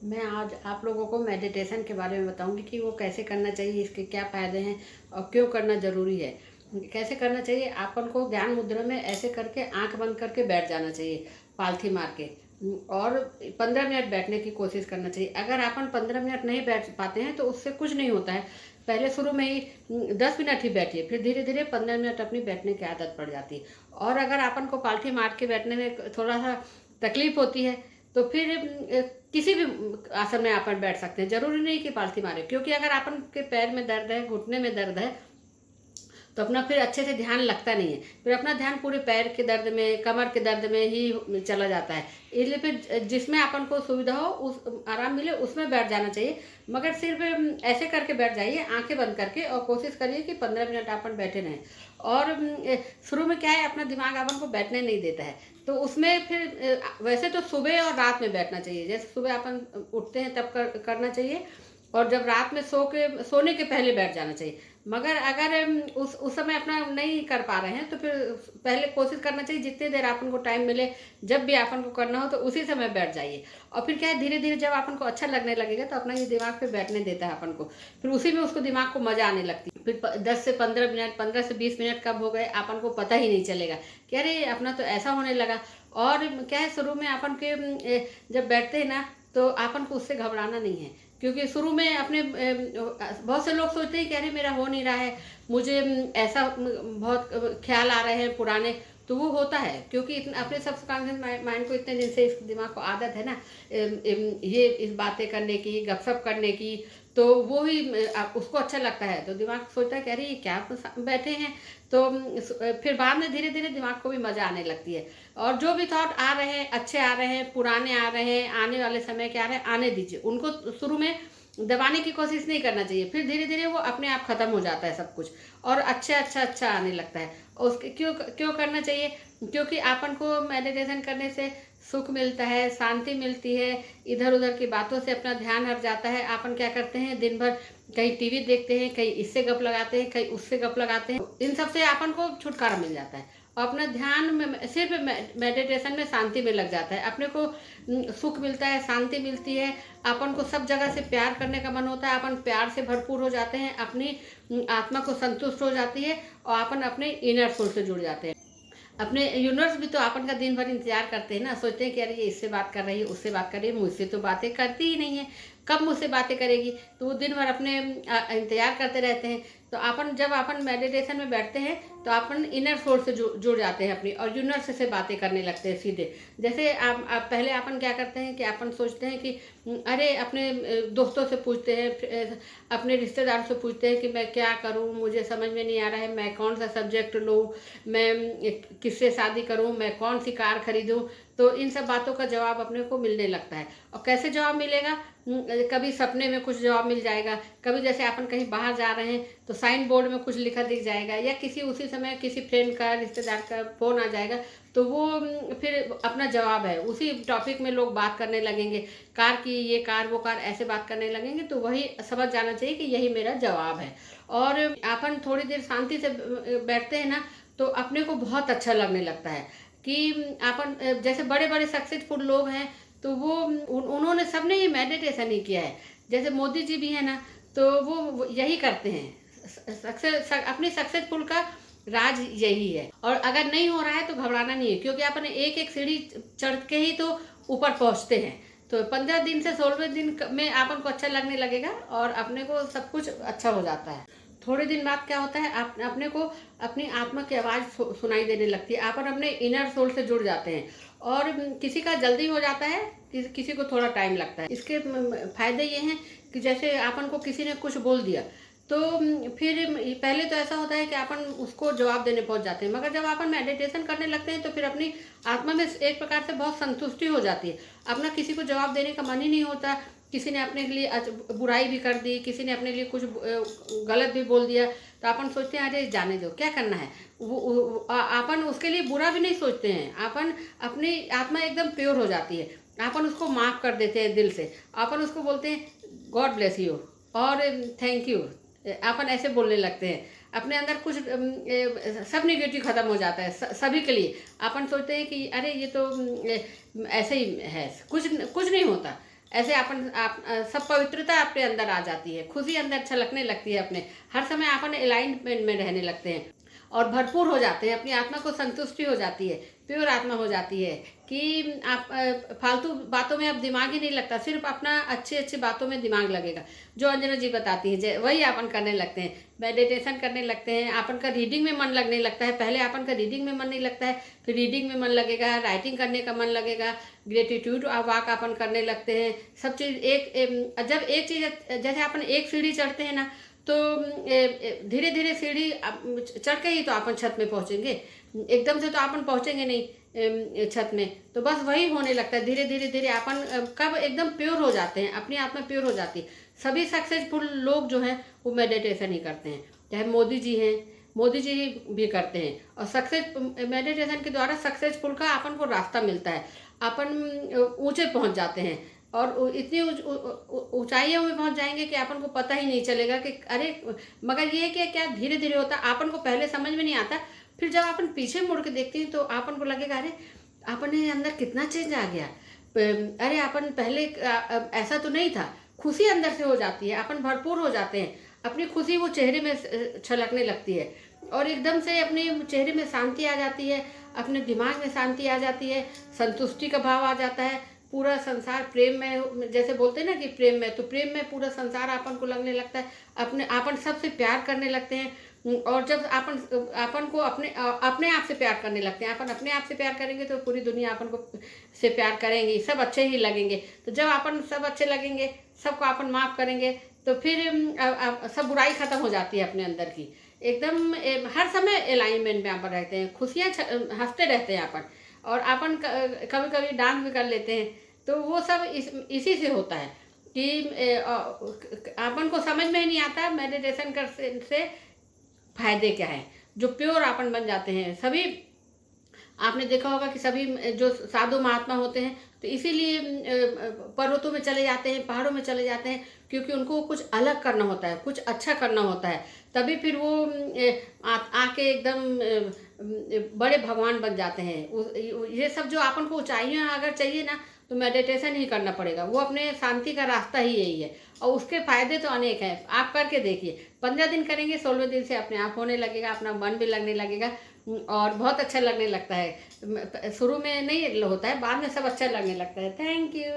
मैं आज आप लोगों को मेडिटेशन के बारे में बताऊंगी कि वो कैसे करना चाहिए, इसके क्या फ़ायदे हैं और क्यों करना ज़रूरी है। कैसे करना चाहिए, आपन को ध्यान मुद्रा में ऐसे करके आंख बंद करके बैठ जाना चाहिए, पालथी मार के। और 15 मिनट बैठने की कोशिश करना चाहिए। अगर आपन 15 मिनट नहीं बैठ पाते हैं तो उससे कुछ नहीं होता है। पहले शुरू में ही 10 मिनट ही बैठिए, फिर धीरे धीरे 15 मिनट अपनी बैठने की आदत पड़ जाती है। और अगर आपन को पालथी मार के बैठने में थोड़ा सा तकलीफ होती है तो फिर किसी भी आसन में अपन बैठ सकते हैं। जरूरी नहीं कि पालथी मारे, क्योंकि अगर अपन के पैर में दर्द है, घुटने में दर्द है, तो अपना फिर अच्छे से ध्यान लगता नहीं है। फिर अपना ध्यान पूरे पैर के दर्द में, कमर के दर्द में ही चला जाता है। इसलिए फिर जिसमें अपन को सुविधा हो, उस आराम मिले, उसमें बैठ जाना चाहिए। मगर सिर्फ ऐसे करके बैठ जाइए, आंखें बंद करके, और कोशिश करिए कि 15 मिनट अपन बैठे रहें। और शुरू में क्या है, अपना दिमाग अपन को बैठने नहीं देता है, तो उसमें फिर वैसे तो सुबह और रात में बैठना चाहिए। जैसे सुबह अपन उठते हैं तब करना चाहिए, और जब रात में सोने के पहले बैठ जाना चाहिए। मगर अगर उस समय अपना नहीं कर पा रहे हैं तो फिर पहले कोशिश करना चाहिए, जितनी देर आपन को टाइम मिले, जब भी आपन को करना हो तो उसी समय बैठ जाइए। और फिर क्या है, धीरे धीरे जब आपन को अच्छा लगने लगेगा तो अपना ये दिमाग फिर बैठने देता है अपन को। फिर उसी में उसको दिमाग को मजा आने लगती है। फिर 10 से 15 मिनट, 15 से 20 मिनट कब हो गए आपन को पता ही नहीं चलेगा कि अरे अपना तो ऐसा होने लगा। और क्या है, शुरू में आपन के जब बैठते हैं ना, तो आपन को उससे घबराना नहीं है। क्योंकि शुरू में अपने बहुत से लोग सोचते हैं कि अरे मेरा हो नहीं रहा है, मुझे ऐसा बहुत ख्याल आ रहे हैं पुराने। तो वो होता है क्योंकि अपने सबकॉन्शियस माइंड को इतने दिन से, इस दिमाग को आदत है ना ये इस बातें करने की, गपशप करने की। तो वो ही उसको अच्छा लगता है, तो दिमाग सोचता है कि अरे ये क्या बैठे हैं। तो फिर बाद में धीरे धीरे दिमाग को भी मजा आने लगती है। और जो भी थॉट आ रहे हैं, अच्छे आ रहे हैं, पुराने आ रहे हैं, आने वाले समय के आ रहे हैं, आने दीजिए उनको। शुरू में दबाने की कोशिश नहीं करना चाहिए, फिर धीरे धीरे वो अपने आप खत्म हो जाता है सब कुछ, और अच्छा अच्छा अच्छा आने लगता है। और उसके क्यों क्यों करना चाहिए, क्योंकि आपन को मेडिटेशन करने से सुख मिलता है, शांति मिलती है। इधर उधर की बातों से अपना ध्यान हट जाता है। आपन क्या करते हैं, दिन भर कहीं टीवी देखते हैं, कहीं इससे गप लगाते हैं, कहीं उससे गप लगाते हैं। इन सब से आपन को छुटकारा मिल जाता है, और अपना ध्यान में सिर्फ मेडिटेशन में शांति में लग जाता है। अपने को सुख मिलता है, शांति मिलती है। अपन को सब जगह से प्यार करने का मन होता है, अपन प्यार से भरपूर हो जाते हैं, अपनी आत्मा को संतुष्ट हो जाती है, और अपन अपने इनर सोल से जुड़ जाते हैं। अपने यूनिवर्स भी तो अपन का दिन भर इंतजार करते हैं ना, सोचते हैं कि अरे ये इससे बात कर रही है, उससे बात कर रही है, मुझसे तो बातें करती ही नहीं है, कब मुझसे बातें करेगी। तो वो दिन भर अपने इंतजार करते रहते हैं। तो अपन जब अपन मेडिटेशन में बैठते हैं तो अपन इनर सोर्स से जुड़ जाते हैं अपनी, और यूनिवर्स से बातें करने लगते हैं सीधे। जैसे आप पहले अपन क्या करते हैं कि अपन सोचते हैं कि अरे अपने दोस्तों से पूछते हैं, अपने रिश्तेदारों से पूछते हैं कि मैं क्या करूं, मुझे समझ में नहीं आ रहा है, मैं कौन सा सब्जेक्ट लूं, मैं किससे शादी करूं, मैं कौन सी कार खरीदूं। तो इन सब बातों का जवाब अपने को मिलने लगता है। और कैसे जवाब मिलेगा, कभी सपने में कुछ जवाब मिल जाएगा, कभी जैसे अपन कहीं बाहर जा रहे हैं तो साइन बोर्ड में कुछ लिखा दिख जाएगा, या किसी उसी समय किसी फ्रेंड का, रिश्तेदार का फोन आ जाएगा। तो वो फिर अपना जवाब है, उसी टॉपिक में लोग बात करने लगेंगे, कार की, ये कार वो कार, ऐसे बात करने लगेंगे। तो वही समझ जाना चाहिए कि यही मेरा जवाब है। और अपन थोड़ी देर शांति से बैठते हैं ना, तो अपने को बहुत अच्छा लगने लगता है कि अपन जैसे बड़े बड़े सक्सेसफुल लोग हैं, तो वो उन्होंने सबने ये मेडिटेशन ही किया है। जैसे मोदी जी भी है ना, तो वो यही करते हैं। अपनी सक्सेसफुल का राज यही है। और अगर नहीं हो रहा है तो घबराना नहीं है, क्योंकि अपन एक एक सीढ़ी चढ़ के ही तो ऊपर पहुंचते हैं। तो 15 दिन से 16वें दिन में अपन को अच्छा लगने लगेगा, और अपने को सब कुछ अच्छा हो जाता है। थोड़े दिन बाद क्या होता है, अपने को अपनी आत्मा की आवाज़ सुनाई देने लगती है, अपन अपने इनर सोल से जुड़ जाते हैं। और किसी का जल्दी हो जाता है, किसी को थोड़ा टाइम लगता है। इसके फायदे ये हैं कि जैसे अपन को किसी ने कुछ बोल दिया, तो फिर पहले तो ऐसा होता है कि अपन उसको जवाब देने पहुंच जाते हैं। मगर जब अपन मेडिटेशन करने लगते हैं तो फिर अपनी आत्मा में एक प्रकार से बहुत संतुष्टि हो जाती है। अपना किसी को जवाब देने का मन ही नहीं होता। किसी ने अपने लिए बुराई भी कर दी, किसी ने अपने लिए कुछ गलत भी बोल दिया, तो अपन सोचते हैं अरे जाने दो, क्या करना है। अपन उसके लिए बुरा भी नहीं सोचते हैं। अपन अपनी आत्मा एकदम प्योर हो जाती है, अपन उसको माफ़ कर देते हैं दिल से। अपन उसको बोलते हैं गॉड ब्लेस यू, और थैंक यू, अपन ऐसे बोलने लगते हैं। अपने अंदर कुछ सब निगेटिव खत्म हो जाता है सभी के लिए। अपन सोचते हैं कि अरे ये तो ऐसे ही है, कुछ कुछ नहीं होता। ऐसे सब पवित्रता अपने अंदर आ जाती है, खुशी अंदर छलकने लगती है, अपने हर समय अपन अलाइनमेंट में रहने लगते हैं और भरपूर हो जाते हैं, अपनी आत्मा को संतुष्टि हो जाती है, प्योर आत्मा हो जाती है कि आप फालतू बातों में अब दिमाग ही नहीं लगता, सिर्फ अपना अच्छी अच्छी बातों में दिमाग लगेगा। जो अंजना जी बताती है वही अपन करने लगते हैं, मेडिटेशन करने लगते हैं, अपन का रीडिंग में मन लगने लगता है। पहले अपन का रीडिंग में मन नहीं लगता है, फिर रीडिंग में मन लगेगा, राइटिंग करने का मन लगेगा, ग्रेटिट्यूड वाक अपन करने लगते हैं। सब चीज़ जब एक चीज़ जैसे अपन एक सीढ़ी चढ़ते हैं ना, तो धीरे धीरे सीढ़ी चढ़ के ही तो अपन छत में पहुंचेंगे, एकदम से तो अपन पहुंचेंगे नहीं छत में। तो बस वही होने लगता है, धीरे धीरे धीरे अपन कब एकदम प्योर हो जाते हैं, अपनी आत्मा प्योर हो जाती है। सभी सक्सेसफुल लोग जो हैं वो मेडिटेशन ही करते हैं, चाहे मोदी जी हैं, मोदी जी भी करते हैं। और मेडिटेशन के द्वारा सक्सेसफुल का अपन को रास्ता मिलता है, अपन ऊंचे पहुंच जाते हैं और इतनी ऊंचाइयों में पहुंच जाएंगे कि अपन को पता ही नहीं चलेगा कि अरे, मगर ये कि क्या धीरे धीरे होता, अपन को पहले समझ में नहीं आता, फिर जब अपन पीछे मुड़ के देखते हैं तो अपन को लगेगा अरे अपने अंदर कितना चेंज आ गया, अरे अपन पहले ऐसा तो नहीं था। खुशी अंदर से हो जाती है, अपन भरपूर हो जाते हैं, अपनी खुशी वो चेहरे में छलकने लगती है और एकदम से अपने चेहरे में शांति आ जाती है, अपने दिमाग में शांति आ जाती है, संतुष्टि का भाव आ जाता है। पूरा संसार प्रेम में, जैसे बोलते हैं ना कि प्रेम में, तो प्रेम में पूरा संसार अपन को लगने लगता है, अपन सबसे प्यार करने लगते हैं। और जब अपन को अपने आप से प्यार करने लगते हैं, अपन अपने आप से प्यार करेंगे तो पूरी दुनिया अपन को से प्यार करेंगे, सब अच्छे ही लगेंगे। तो जब अपन सब अच्छे लगेंगे, सबको अपन माफ़ करेंगे, तो फिर सब बुराई खत्म हो जाती है अपने अंदर की, एकदम हर समय अलाइनमेंट में अपन रहते हैं, खुशियाँ हंसते रहते हैं अपन। और अपन कभी कभी डांस भी कर लेते हैं, तो वो सब इसी से होता है कि अपन को समझ में ही नहीं आता मेडिटेशन कर से फायदे क्या है। जो प्योर अपन बन जाते हैं, सभी आपने देखा होगा कि सभी जो साधु महात्मा होते हैं तो इसीलिए पर्वतों में चले जाते हैं, पहाड़ों में चले जाते हैं, क्योंकि उनको कुछ अलग करना होता है, कुछ अच्छा करना होता है, तभी फिर वो आके एकदम बड़े भगवान बन जाते हैं। ये सब जो अपन को ऊंचाइयाँ अगर चाहिए ना, तो मेडिटेशन ही करना पड़ेगा, वो अपने शांति का रास्ता ही यही है। और उसके फायदे तो अनेक हैं, आप करके देखिए, 15 दिन करेंगे, 16वें दिन से अपने आप होने लगेगा, अपना मन भी लगने लगेगा और बहुत अच्छा लगने लगता है। शुरू में नहीं होता है, बाद में सब अच्छा लगने लगता है। Thank you.